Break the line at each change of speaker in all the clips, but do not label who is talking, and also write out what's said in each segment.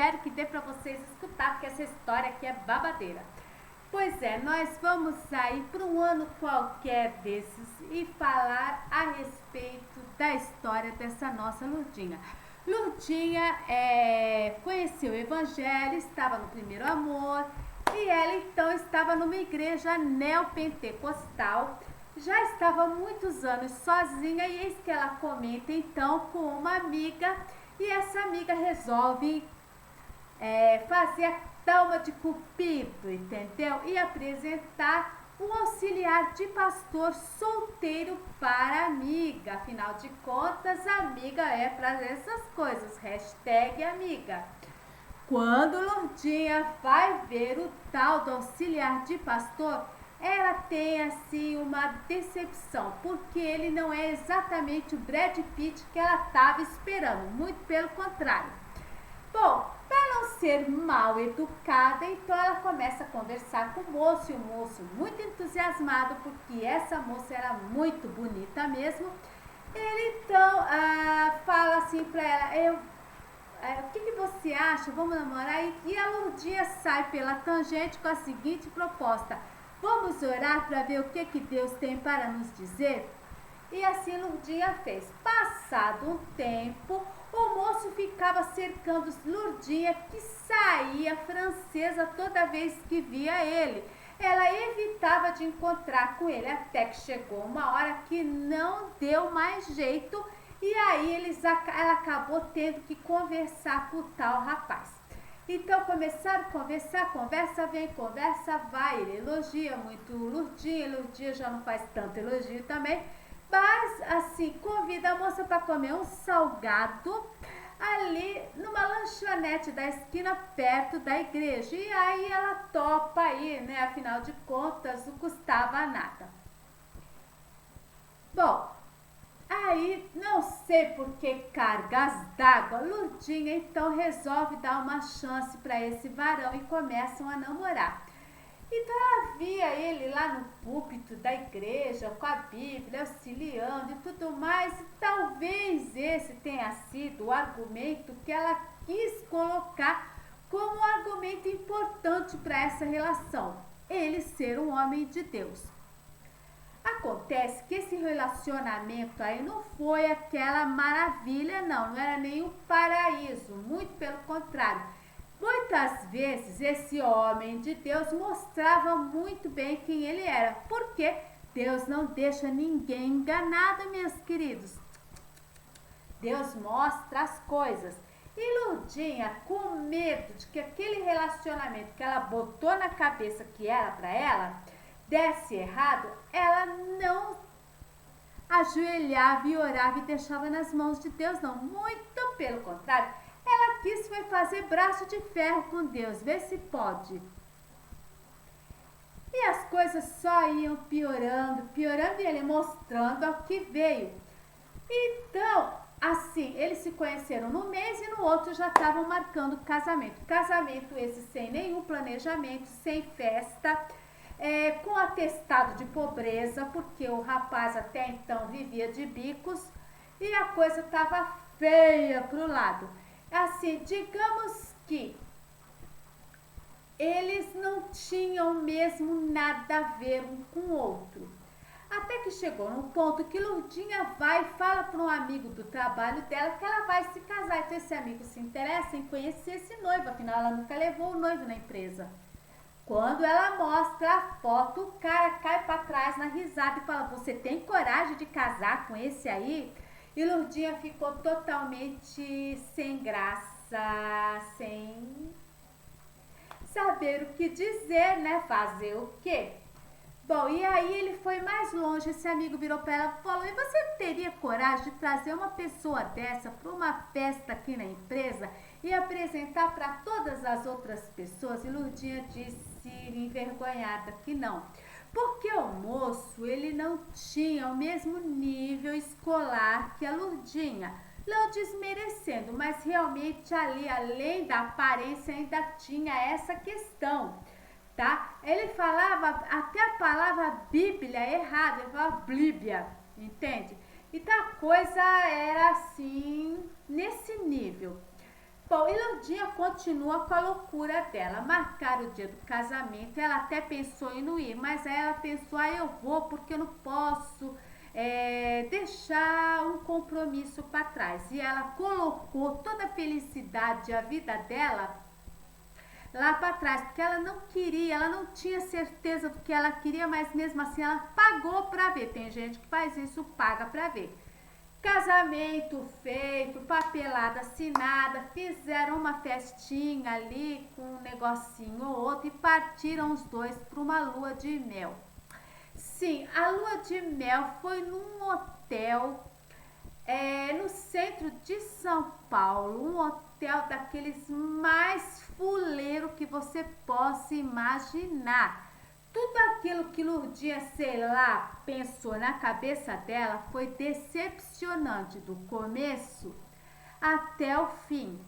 espero que dê para vocês escutar, porque essa história aqui é babadeira. Pois é, nós vamos sair para um ano qualquer desses e falar a respeito da história dessa nossa Lurdinha. Lurdinha conheceu o Evangelho, estava no primeiro amor e ela então estava numa igreja neopentecostal. Já estava há muitos anos sozinha e eis que ela comenta então com uma amiga e essa amiga resolve fazer a Dalma de Cupido, entendeu? E apresentar um auxiliar de pastor solteiro para a amiga. Afinal de contas, a amiga é para essas coisas. Hashtag amiga. Quando Lurdinha vai ver o tal do auxiliar de pastor, ela tem assim uma decepção, porque ele não é exatamente o Brad Pitt que ela estava esperando, muito pelo contrário. Bom, para não ser mal educada, então ela começa a conversar com o moço, e o moço muito entusiasmado, porque essa moça era muito bonita mesmo. Ele então fala assim para ela, o que você acha? Vamos namorar? E a Lurdinha sai pela tangente com a seguinte proposta: vamos orar para ver o que Deus tem para nos dizer? E assim Lurdinha fez. Passado um tempo, o moço ficava cercando Lurdinha, que saía francesa toda vez que via ele. Ela evitava de encontrar com ele, até que chegou uma hora que não deu mais jeito, e aí ela acabou tendo que conversar com o tal rapaz. Então começaram a conversar, conversa vem, conversa vai, ele elogia muito Lurdinha já não faz tanto elogio também, mas assim, convida a moça para comer um salgado ali numa lanchonete da esquina perto da igreja. E aí ela topa aí, né? Afinal de contas, não custava nada. Bom, aí não sei por que cargas d'água, Lurdinha então resolve dar uma chance para esse varão e começam a namorar. Então ela via ele lá no púlpito da igreja, com a Bíblia, auxiliando e tudo mais, e talvez esse tenha sido o argumento que ela quis colocar como um argumento importante para essa relação, ele ser um homem de Deus. Acontece que esse relacionamento aí não foi aquela maravilha, não era nenhum paraíso, muito pelo contrário. Muitas vezes esse homem de Deus mostrava muito bem quem ele era, porque Deus não deixa ninguém enganado, meus queridos. Deus mostra as coisas. E Lurdinha, com medo de que aquele relacionamento que ela botou na cabeça que era para ela desse errado, ela não ajoelhava e orava e deixava nas mãos de Deus, não. Muito pelo contrário. Ela quis foi fazer braço de ferro com Deus, ver se pode. E as coisas só iam piorando, piorando, e ele mostrando ao que veio. Então, assim, eles se conheceram no mês e no outro já estavam marcando o casamento. Casamento esse sem nenhum planejamento, sem festa, com atestado de pobreza, porque o rapaz até então vivia de bicos e a coisa estava feia pro lado. Assim, digamos que eles não tinham mesmo nada a ver um com o outro. Até que chegou num ponto que Lurdinha vai e fala para um amigo do trabalho dela que ela vai se casar. Então esse amigo se interessa em conhecer esse noivo, afinal ela nunca levou o noivo na empresa. Quando ela mostra a foto, o cara cai para trás na risada e fala: você tem coragem de casar com esse aí? E Lurdinha ficou totalmente sem graça, sem saber o que dizer, né? Fazer o quê? Bom, e aí ele foi mais longe, esse amigo virou para ela e falou: e você teria coragem de trazer uma pessoa dessa para uma festa aqui na empresa e apresentar para todas as outras pessoas? E Lurdinha disse envergonhada que não. Porque o moço, ele não tinha o mesmo nível escolar que a Lurdinha. Não desmerecendo, mas realmente ali, além da aparência, ainda tinha essa questão, tá? Ele falava até a palavra Bíblia errada, ele falava Bíblia, entende? Então a coisa era assim, nesse nível. Bom, e Lourdinha continua com a loucura dela. Marcaram o dia do casamento, ela até pensou em não ir, mas aí ela pensou, eu vou porque eu não posso deixar um compromisso para trás. E ela colocou toda a felicidade, a vida dela lá para trás, porque ela não queria, ela não tinha certeza do que ela queria, mas mesmo assim ela pagou para ver. Tem gente que faz isso, paga para ver. Casamento feito, papelada assinada, fizeram uma festinha ali com um negocinho ou outro e partiram os dois para uma lua de mel. Sim, a lua de mel foi num hotel no centro de São Paulo, um hotel daqueles mais fuleiro que você possa imaginar. Tudo aquilo que Lourdinha, sei lá, pensou na cabeça dela foi decepcionante do começo até o fim.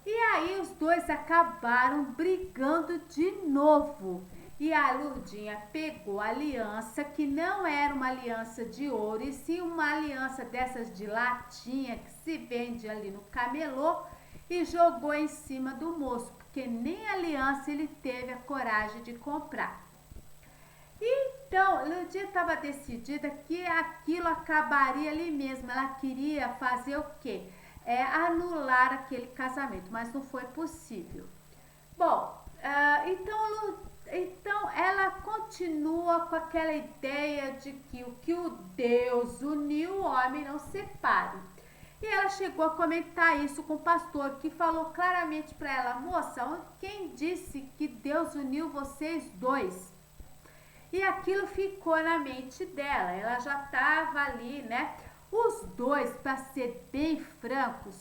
E aí os dois acabaram brigando de novo. E a Lourdinha pegou a aliança, que não era uma aliança de ouro, e sim uma aliança dessas de latinha que se vende ali no camelô, e jogou em cima do moço, porque nem aliança ele teve a coragem de comprar. Então, Lourdinha estava decidida que aquilo acabaria ali mesmo. Ela queria fazer o quê? Anular aquele casamento, mas não foi possível. Bom, então ela continua com aquela ideia de que o que o Deus uniu, o homem não separe. E ela chegou a comentar isso com o pastor, que falou claramente para ela, moça, quem disse que Deus uniu vocês dois? E aquilo ficou na mente dela, ela já estava ali, né? Os dois, para ser bem francos,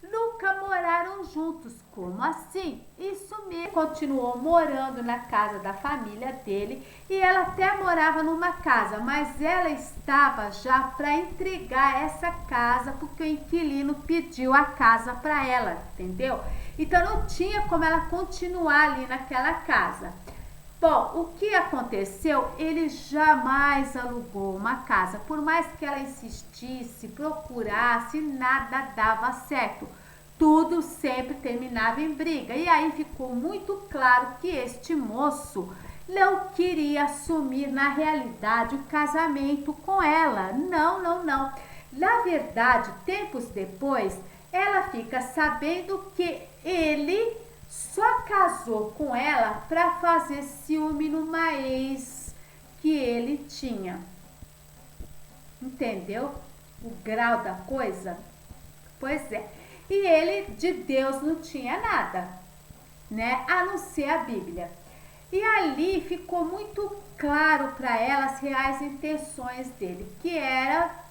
nunca moraram juntos. Como assim? Isso mesmo. Continuou morando na casa da família dele e ela até morava numa casa, mas ela estava já para entregar essa casa porque o inquilino pediu a casa para ela, entendeu? Então não tinha como ela continuar ali naquela casa. Bom, o que aconteceu? Ele jamais alugou uma casa. Por mais que ela insistisse, procurasse, nada dava certo. Tudo sempre terminava em briga. E aí ficou muito claro que este moço não queria assumir na realidade o casamento com ela. Não, não, não. Na verdade, tempos depois, ela fica sabendo que ele só casou com ela para fazer ciúme numa ex que ele tinha. Entendeu? O grau da coisa? Pois é. E ele de Deus não tinha nada, né? A não ser a Bíblia. E ali ficou muito claro para ela as reais intenções dele, que era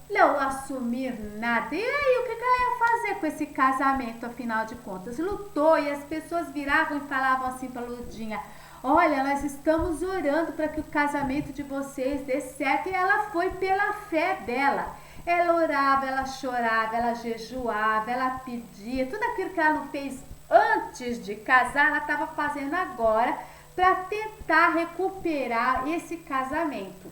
não assumir nada. E aí, o que ela ia fazer com esse casamento, afinal de contas? Lutou e as pessoas viravam e falavam assim para Lourdinha, olha, nós estamos orando para que o casamento de vocês dê certo. E ela foi pela fé dela. Ela orava, ela chorava, ela jejuava, ela pedia. Tudo aquilo que ela não fez antes de casar, ela estava fazendo agora para tentar recuperar esse casamento.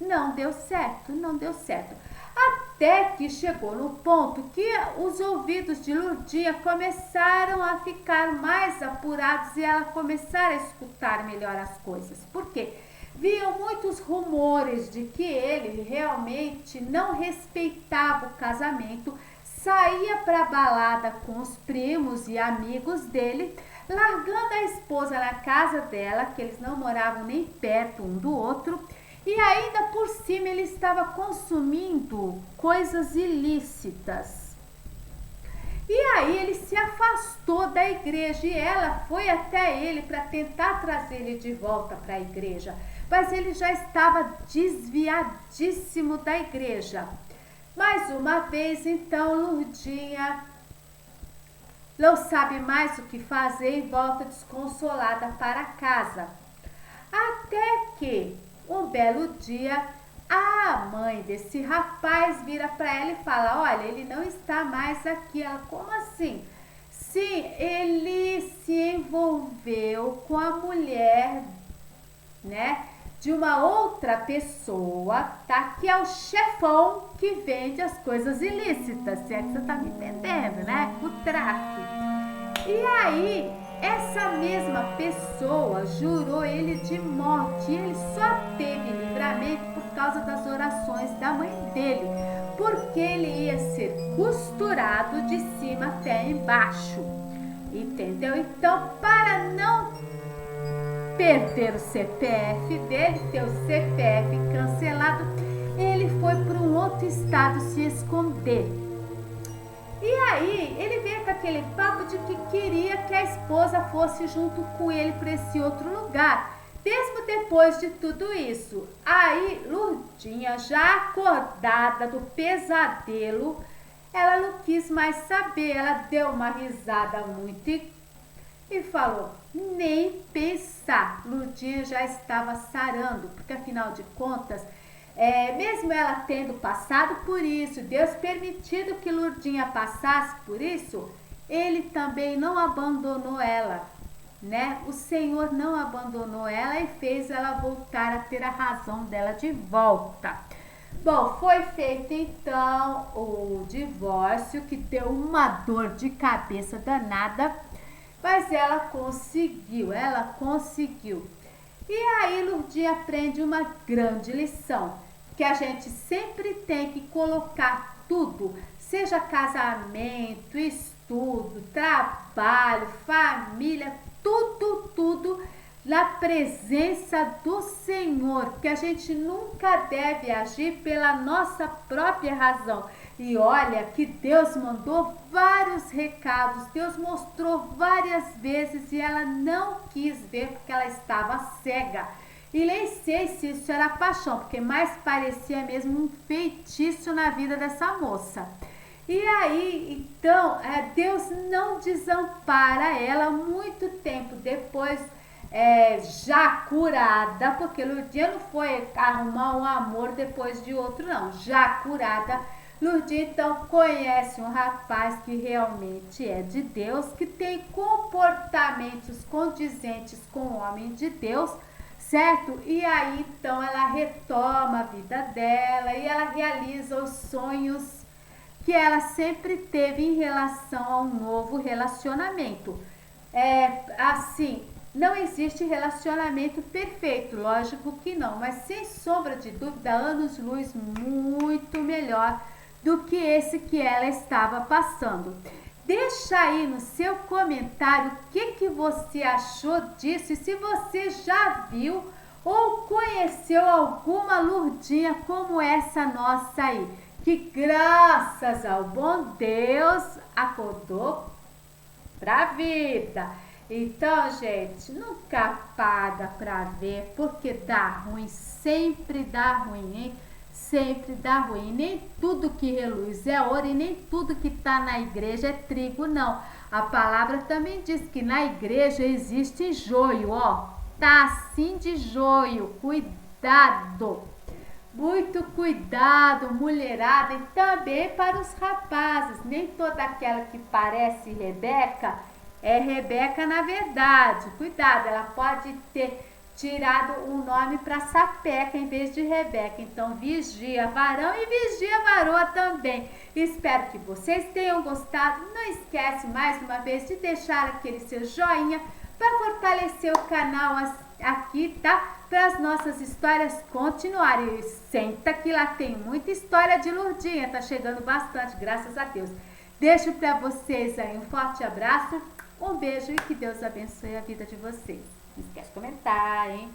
Não deu certo, não deu certo. Até que chegou no ponto que os ouvidos de Lourdinha começaram a ficar mais apurados e ela começar a escutar melhor as coisas. Por quê? Viam muitos rumores de que ele realmente não respeitava o casamento, saía para a balada com os primos e amigos dele, largando a esposa na casa dela, que eles não moravam nem perto um do outro, e ainda por cima ele estava consumindo coisas ilícitas. E aí ele se afastou da igreja e ela foi até ele para tentar trazer ele de volta para a igreja. Mas ele já estava desviadíssimo da igreja. Mais uma vez, então, Lourdinha não sabe mais o que fazer e volta desconsolada para casa. Até que, um belo dia, a mãe desse rapaz vira para ela e fala, olha, ele não está mais aqui. Ela, como assim? Sim, ele se envolveu com a mulher, né, de uma outra pessoa, tá? Que é o chefão que vende as coisas ilícitas, se é que você tá me entendendo, né? O tráfico. E aí, essa mesma pessoa jurou ele de morte e ele só teve livramento por causa das orações da mãe dele, porque ele ia ser costurado de cima até embaixo, entendeu? Então, para não perder o CPF dele, ter o CPF cancelado, ele foi para um outro estado se esconder. E aí, ele veio com aquele papo de que queria que a esposa fosse junto com ele para esse outro lugar, mesmo depois de tudo isso. Aí, Lurdinha, já acordada do pesadelo, ela não quis mais saber, ela deu uma risada muito e falou, nem pensar. Lurdinha já estava sarando, porque afinal de contas, mesmo ela tendo passado por isso, Deus permitido que Lurdinha passasse por isso, ele também não abandonou ela, né? O Senhor não abandonou ela e fez ela voltar a ter a razão dela de volta. Bom, foi feito então o divórcio, que deu uma dor de cabeça danada, mas ela conseguiu. E aí Lurdinha aprende uma grande lição, que a gente sempre tem que colocar tudo, seja casamento, estudo, trabalho, família, tudo na presença do Senhor, que a gente nunca deve agir pela nossa própria razão. E olha que Deus mandou vários recados, Deus mostrou várias vezes e ela não quis ver porque ela estava cega. E nem sei se isso era paixão, porque mais parecia mesmo um feitiço na vida dessa moça. E aí, então, Deus não desampara ela muito tempo depois, já curada, porque Lurdinha não foi arrumar um amor depois de outro, não. Já curada, Lurdinha então conhece um rapaz que realmente é de Deus, que tem comportamentos condizentes com o homem de Deus, certo? E aí então ela retoma a vida dela e ela realiza os sonhos que ela sempre teve em relação ao novo relacionamento. Assim, não existe relacionamento perfeito, lógico que não, mas sem sombra de dúvida, anos-luz muito melhor do que esse que ela estava passando. Deixa aí no seu comentário o que você achou disso e se você já viu ou conheceu alguma Lurdinha como essa nossa aí, que graças ao bom Deus acordou pra vida. Então, gente, nunca paga pra ver, porque dá ruim, sempre dá ruim, hein? Sempre dá ruim. Nem tudo que reluz é ouro e nem tudo que tá na igreja é trigo, não. A palavra também diz que na igreja existe joio, ó. Tá assim de joio, cuidado. Muito cuidado, mulherada, e também para os rapazes. Nem toda aquela que parece Rebeca é Rebeca na verdade. Cuidado, ela pode ter tirado o nome para Sapeca em vez de Rebeca. Então vigia varão e vigia varoa também. Espero que vocês tenham gostado. Não esquece mais uma vez de deixar aquele seu joinha para fortalecer o canal aqui, tá? Para as nossas histórias continuarem. E senta que lá tem muita história de Lurdinha, tá chegando bastante, graças a Deus. Deixo para vocês aí um forte abraço, um beijo e que Deus abençoe a vida de vocês. Não esquece de comentar, hein?